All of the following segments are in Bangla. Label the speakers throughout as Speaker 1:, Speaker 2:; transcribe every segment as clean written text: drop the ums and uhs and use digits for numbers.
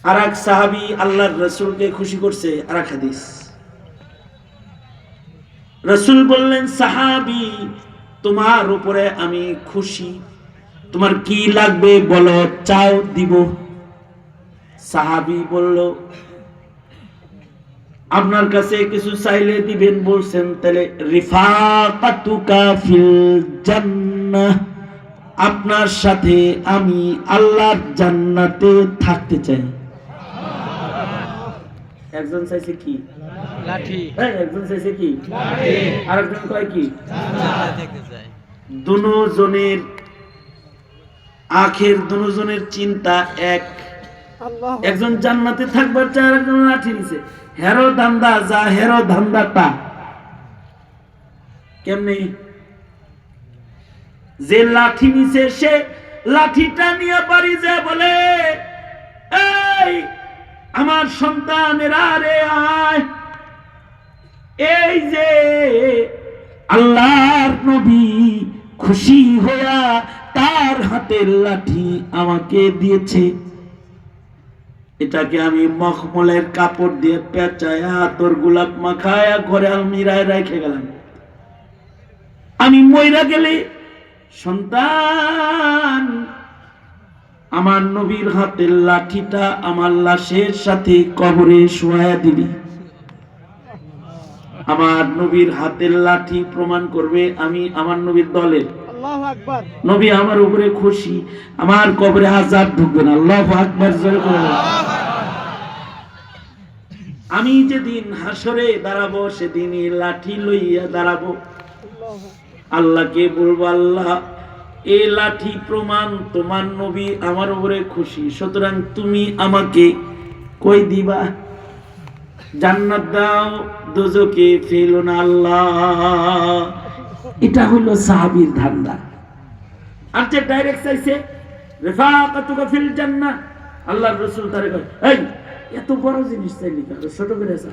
Speaker 1: আর এক সাহাবী আল্লাহর রাসূলকে খুশি করছে। আর এক হাদিস, রাসূল বললেন, সাহাবী তোমার উপরে আমি খুশি, তোমার কি লাগবে বলো, চাও দিব। সাহাবী বলল, আপনার কাছে কিছু চাইলে দিবেন বলছেন, তাহলে রিফাকাতুকা ফিল জান্নাহ, আপনার সাথে আমি আল্লাহর জান্নাতে থাকতে চাই। একজন চাইছে কি লাঠি, একজন চাইছে কি লাঠি, আরেকজন কয় কি জান্নাতে থাকতে চাই। দুজনের আখের দুজনের চিন্তা এক। একজন জান্নাতে থাকবার চায়, আরেকজন লাঠি নিছে। হেরো ধান্দা যা, হেরো ধান্দাটা কেমনে? যে লাঠি নিছে সে লাঠিটা নিয়ে বাড়ি যায়, বলে এই আমার সন্তানেরা রে আয়, এই যে আল্লাহর নবী খুশি হইয়া তার হাতের লাঠি আমাকে দিয়েছে, এটাকে আমি মখমলের কাপড় দিয়ে পেঁচায়া তোর গোলাপ মাখায়া ঘরে আলমিরায় রেখে গেলাম। আমি মইরা গেলে সন্তান আমার নবীর হাতের লাঠিটা আমার লাশের সাথে কবরে শোয়া দিবি। আমার নবীর হাতের লাঠি প্রমাণ করবে আমি আমার নবীর দলের। আল্লাহু আকবার। নবী আমার উপরে খুশি, আমার কবরে আযাব ঢুকবে না। আল্লাহু আকবার জোরে করে। আমি যেদিন হাসরে দাঁড়াবো সেদিন এই লাঠি লইয়া দাঁড়াবো, আল্লাহকে বলবো, আল্লাহ এই লাঠি প্রমাণ তোমার নবী আমার উপরে খুশি, সুতরাং তুমি আমাকে কই দিবা, জান্নাত দাও, দোজকে ফেলো না আল্লাহ। এটা হলো সাহাবীর ধান্দা। আর যে ডাইরেক্ট চাইছে রিফাকাতুকা ফিল জান্নাহ, আল্লাহর রাসূল তারে কয়, এই এত বড় জিনিস চাইলি কেন, ছোট করে চা।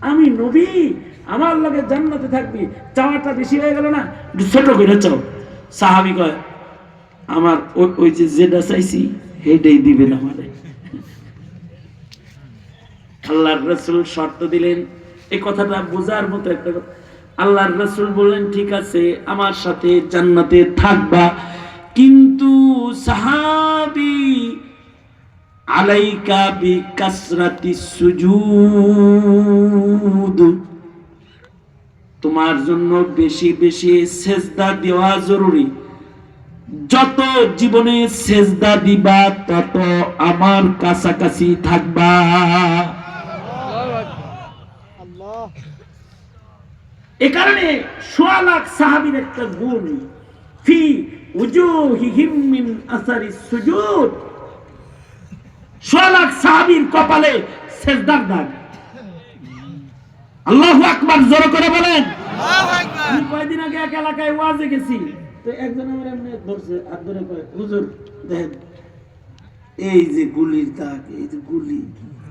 Speaker 1: আমি নবী, আমার লগে জান্নাতে থাকবি, চাওয়াটা বেশি হয়ে গেল না, ছোট করে চাও। সাহাবী কয়, আমার ওই যেটা চাইছি সেইটাই দিবেন আমারে। আল্লাহর রাসূল শর্ত দিলেন, এই কথাটা বোঝার মতো একটা কথা। আল্লাহর রাসূল বললেন, ঠিক আছে আমার সাথে জান্নাতে থাকবা, কিন্তু সাহাবী আলাইকা বিকাসরাতিস সুজুদ, তোমার জন্য বেশি বেশি সেজদা দেওয়া জরুরি। যত জীবনে সেজদা দিবা তত আমার কাছাকাছি থাকবা। এ কারণে সোয়া লাখ সাহাবীর একটা গুণ, ফি উজুহিহিম মিন আসারিস সুজুদ, সোয়া লাখ সাহাবীর কপালে সেজদার দাগ। আল্লাহু আকবার জোরে করে বলেন। আল্লাহু আকবার। আমি কয়েকদিন আগে এক এলাকায় ওয়াজে গেছি, তো একজন আমার এমনি ধরছে, হাত ধরে কয়, হুজুর দেখেন এই যে গুলির দাগ, এই যে গুলি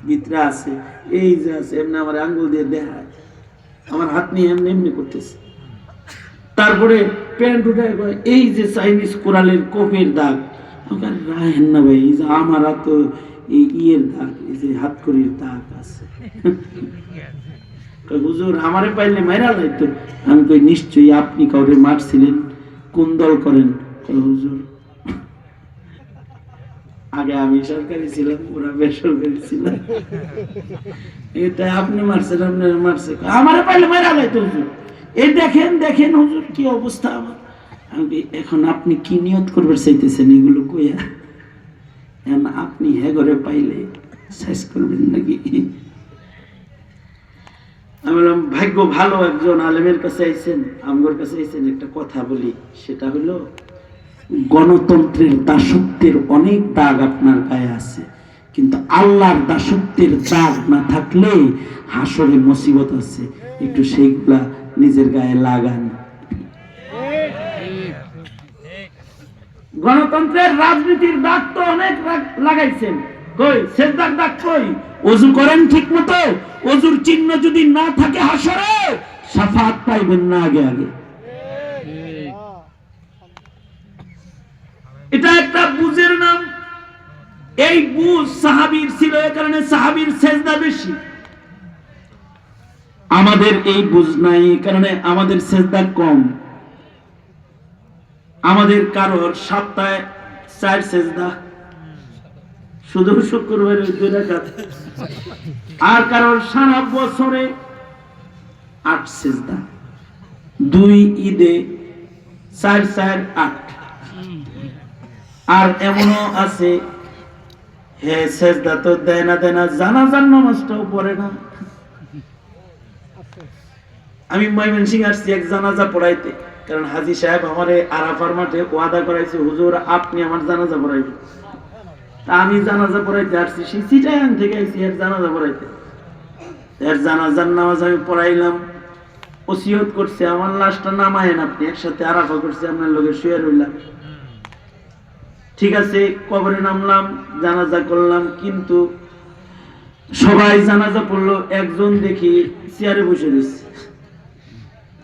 Speaker 1: ভিতরে আছে, এই যে আছে, এমনি আমার আঙ্গুল দিয়ে দেখায়, আমার হাত নিয়ে এমনি এমনি করতেছে। তারপরে প্যান্ট উঠে কয়, এই যে চাইনিজ কোরালের কোপের দাগ। আমাকে রাহেন না ভাই, এই যে আমার তো এই ইয়ের দাগ, এই যে হাতকড়ির দাগ আছে। হুজুর আমারে পাইলে মাইরা লাইতো। আমি কই, নিশ্চয়ই আপনি কাউরে মারছিলেন, কোন দল করেন? হুজুর আগে আমি সরকারি ছিলাম, ওরা বেসরকারি ছিল, এটা আপনি মারছেন, আপনার মারছে, আমারে পাইলে মাইরা লাইতো হুজুর। এই দেখেন দেখেন হুজুর কি অবস্থা আমার। আমি এখন আপনি কি নিয়ত করবার চাইতেছেন এগুলো কইয়া? আপনি হ্যাঁ ঘরে পাইলে শেষ করবেন নাকি? আমি বললাম, ভাগ্য ভালো একজন আলেমের কাছে আইছেন, আমগোর কাছে আইছেন, একটা কথা বলি, সেটা হলো গণতন্ত্রের দাসত্বের অনেক দাগ আপনার গায়ে আছে, কিন্তু আল্লাহর দাসত্বের দাগ না থাকলে হাসরে মুসিবত আছে, একটু সেইগুলা নিজের গায়ে লাগান। গণতন্ত্রের রাজনীতির দাগ তো অনেক লাগাইছেন, কই সেজদার দাগ কই? ওযু করেন ঠিক মতো, ওযুর চিহ্ন যদি না থাকে হাসরে শাফাত পাইবেন না আগে আগে। এটা একটা বুঝের নাম। এই বুঝ সাহাবীর ছিল, এই কারণে সাহাবীর সেজদা বেশি। আমাদের এই বুঝ নাই, এই কারণে আমাদের সেজদা কম। আমাদের কারোর সপ্তাহে 4 সেজদা, শুধু শুক্রবারে 2 রাকাত, আর কারোর সারা বছরে 8 সেজদা, 2 ঈদে 4 4 8। আর এমনও আছে হে সেজদা তো দেয় না জানাজার নামাজটাও পড়ে না। আমি ময়মনসিংহ আসছি এক জানাজা পড়াইতে, কারণ হাজী সাহেব আমারে আরাফার মাঠে ওয়াদা করাইছে, হুজুর আপনি আমার জানাজা পড়াইবেন। তা আমি জানাজা পড়াইতে আসছি, সেই চিটাগাং থেকে আইছি এর জানাজা পড়াইতে। এর জানাজার নামাজ আমি পড়াইলাম, ওসিয়ত করছে আমার লাশটা নামায়েন, আপনি একসাথে আরাফা করছে, আপনার লোকে শুয়ে রইলাম। ঠিক আছে, কবরে নামলাম, জানাজা করলাম, কিন্তু সবাই জানাজা পড়লো, একজন দেখি চেয়ারে বসে রয়েছে।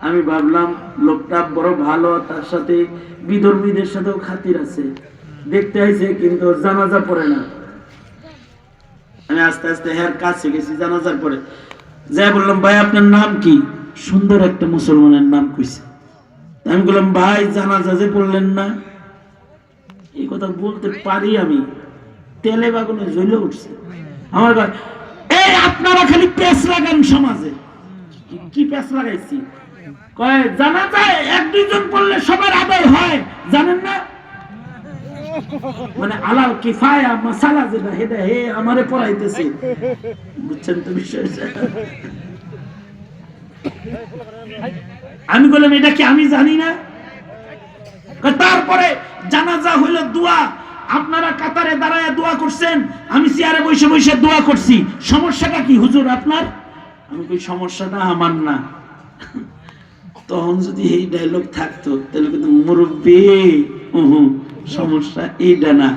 Speaker 1: আমি ভাবলাম লোকটা বড় ভালো, তার সাথে বিধর্মীদের সাথেও খাতির আছে, দেখতে আইছে কিন্তু জানাজা পড়ে না। আমি আস্তে আস্তে হের কাছে গেছি, জানাজার পরে যাই বললাম, ভাই আপনার নাম কি? সুন্দর একটা মুসলমানের নাম কইছে। আমি বললাম, ভাই জানাজা যে পড়লেন না? এই কথা বলতে পারি আমি, তেলে বাগুনে জ্বলে উঠছে আমার ভাই। এই আপনারা খালি পেঁচ লাগান সমাজে। কি পেঁচ লাগাইছি? কয় জানাজায় 1-2 জন পড়লে সবার আদায় হয়, জানেন না? মানে আলাল কিফায়া মাসালা যেটা, এটা হে আমারে পড়াইতেছে, বুঝছেন তো বিষয়টা? আমি বললাম এটা কি আমি জানি না? তারপরে জানাজা হইল দোয়া, আপনারা কাতারে দাঁড়ায় দোয়া করছেন, আমি চেয়ারে বসে বসে দোয়া করছি, সমস্যাটা কি হুজুর আপনার? আমি কই সমস্যাটা আমার না। তখন যদি এই ডায়লগ থাকতো তাহলে কিন্তু মুরব্বী, সমস্যা এইটা না,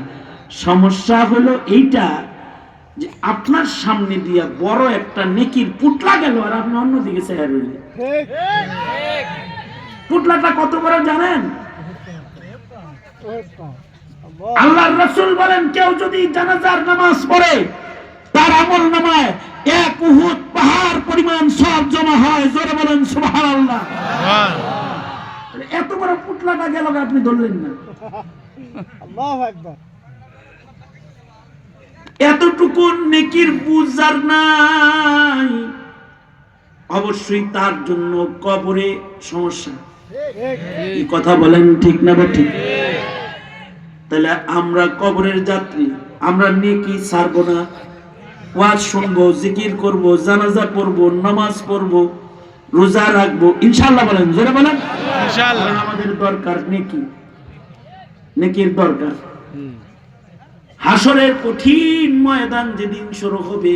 Speaker 1: সমস্যা হলো এইটা যে আপনার সামনে দিয়া বড় একটা নেকির পুটলা গেল আর আপনি অন্যদিকে চেয়ে রইলেন। পুটলাটা কত বড় জানেন? আল্লাহর রাসূল বলেন, কেউ যদি জানাজার নামাজ পড়ে তার আমল নামায় 1 উহুদ পাহাড় পরিমাণ সওয়াব জমা হয়। জোরে বলেন সুবহানাল্লাহ। এত বড় পুটলাটা গেল, আপনি ধরলেন না। আল্লাহু আকবার। এতটুকু নেকির বুঝার নাই, অবশ্যই তার জন্য কবরে সমস্যা। এই কথা বলেন ঠিক না বা ঠিক? তাহলে আমরা কবরের যাত্রী, আমরা নেকি ছাড়বো না, ওয়াজ শুনবো, জিকির করব, জানাজা পড়বো, নামাজ পড়বো, রোজা রাখবো, ইনশাআল্লাহ বলেন, জোরে বলেন ইনশাআল্লাহ। আমাদের দরকার নেকি, নেকির দরকার। হাসরের কঠিন ময়দান যেদিন শুরু হবে,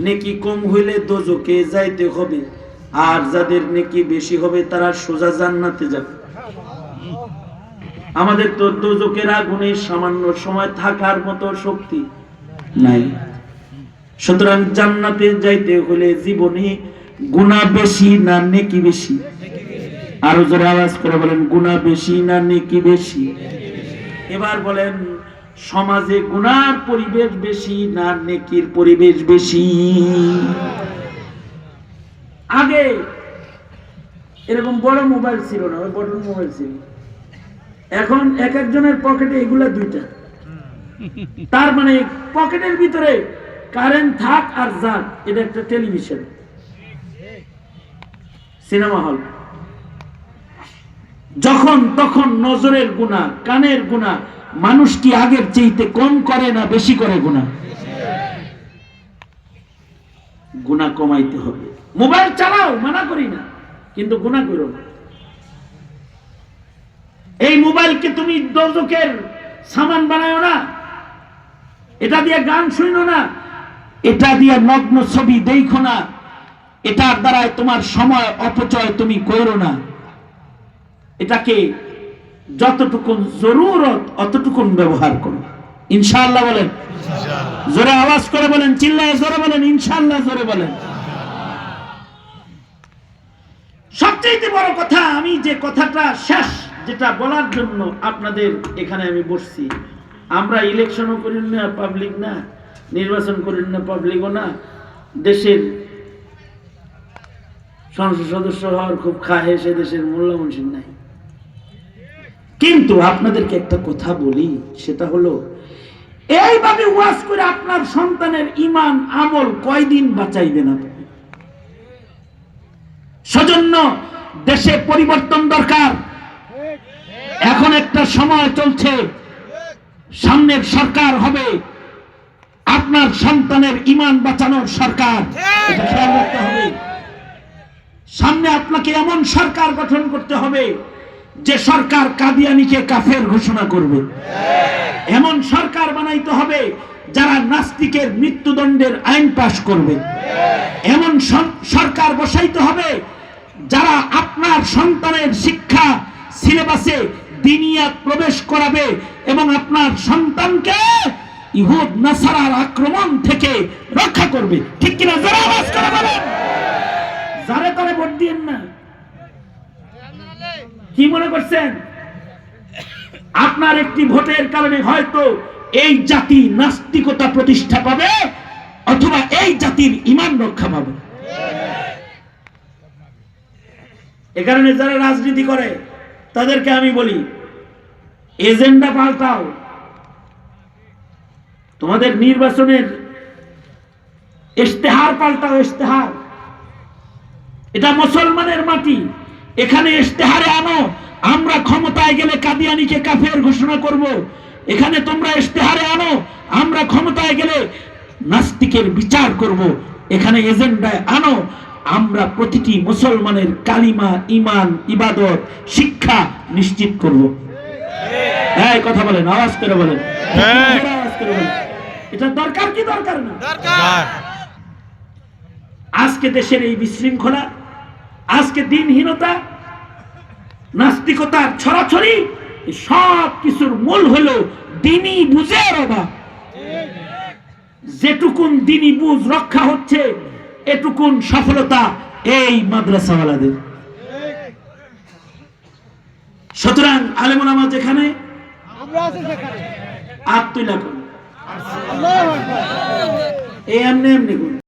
Speaker 1: নেকি কম হইলে দোজখে যাইতে হবে, আর যাদের নেকি বেশি হবে তারা সোজা জান্নাতে যাবে। আমাদের তো দোজখের আগুনে সামান্য সময় থাকার মতো শক্তি নাই, সুতরাং জান্নাতে যাইতে হলে জীবনে গুনাহ বেশি না নেকি বেশি? আরো জোরে আওয়াজ করে বলেন, গুনাহ বেশি না নেকি বেশি? এবার বলেন, সমাজে গুনার পরিবেশ বেশি না নেকির পরিবেশ বেশি? আগে এরকম বড় মোবাইল ছিল না, ওই বটন মোবাইল ছিল। এখন এক একজনের পকেটে এগুলা 2টা। তার মানে পকেটের ভিতরে কারেন্ট থাক আর যাক, এটা একটা টেলিভিশন, সিনেমা হল। যখন তখন নজরের গুনাহ, কানের গুনাহ, মানুষ কি আগের চাইতে কম করে না বেশি করে গুনাহ? গুনাহ কমাইতে হবে। মোবাইল চালাও, মানা করি না, কিন্তু গুনাহ করো না। এই মোবাইলকে তুমি দোজখের সামান বানায়ো না, এটা দিয়ে গান শুনো না, এটা দিয়ে নগ্ন ছবি দেখো না, এটার দ্বারা তোমার সময় অপচয় তুমি করো না। এটাকে যতটুকু জরুরত অতটুকু ব্যবহার করো, ইনশাআল্লাহ বলেন। জোরে আওয়াজ করে বলেন, চিল্লায় জোরে বলেন, ইনশাআল্লাহ জোরে বলেন। সবচেয়ে বড় কথা, আমি যে কথাটা শেষ যেটা বলার জন্য আপনাদের এখানে আমি বসছি, আমরা ইলেকশনও করি না, পাবলিক না, নির্বাচন করি না, পাবলিকও না, দেশের সংসদ সদস্য হওয়ার খুব খাহে, সে দেশের মোল্লা মুন্সির নাই। কিন্তু আপনাদেরকে একটা কথা বলি, সেটা হলো এইভাবে ওয়াজ করে আপনার সন্তানের ঈমান আমল কয়দিন বাঁচাইবেন আপনি? সেজন্য দেশে পরিবর্তন দরকার। এখন একটা সময় চলছে, সামনের সরকার হবে আপনার সন্তানের ঈমান বাঁচানোর সরকার, এটা খেয়াল রাখতে হবে। সামনে আপনাকে এমন সরকার গঠন করতে হবে যে সরকার কাদিয়ানীকে কাফের ঘোষণা করবে। এমন সরকার বানাইতে হবে যারা নাস্তিকের মৃত্যুদণ্ডের আইন পাশ করবে। এমন সরকার বসাইতে হবে যারা আপনার সন্তানের শিক্ষা সিলেবাসে দিনিয়াত প্রবেশ করাবে এবং আপনার সন্তানকে ইহুদ নাসারার আক্রমণ থেকে রক্ষা করবে। ঠিক কিনা? যারা আওয়াজ করে বলেন। যারে তারে ভোট দিয়েন না। কি মনে করছেন আপনার একটি ভোটের কারণে হয়তো এই জাতি নাস্তিকতা প্রতিষ্ঠা পাবে অথবা এই জাতির ঈমান রক্ষা পাবে? এ কারণে যারা রাজনীতি করে তাদেরকে আমি বলি, এজেন্ডা পাল্টাও। তোমাদের নির্বাচনের ইশতেহার পাল্টাও। ইশতেহার, এটা মুসলমানের মাটি, এখানে ইশতেহারে আনো আমরা ক্ষমতায় গেলে কাদিয়ানীকে কাফের ঘোষণা করব। এখানে তোমরা ইশতেহারে আনো আমরা ক্ষমতায় গেলে নাস্তিকের বিচার করব। এখানে এজেন্ডায় আনো আমরা প্রতিটি মুসলমানের কালিমা, ঈমান, ইবাদত, শিক্ষা নিশ্চিত করব। এই কথা বলেন, আওয়াজ করে বলেন, আওয়াজ করে বলেন। এটা দরকার কি দরকার না? দরকার। আজকে দেশের এই বিশৃঙ্খলা, আজকে দিনহীনতা, নাস্তিকতার ছড়াছড়ি, সব কিছুর মূল হলো দিনই বুঝের অভাব। যেটুকুন দিনই বুঝ রক্ষা হচ্ছে এটুকুন সফলতা এই মাদ্রাসাওয়ালাদের। সুতরাং আলেম ওলামা যেখানে আত্মীলা করুন, এই এমনি এমনি করুন।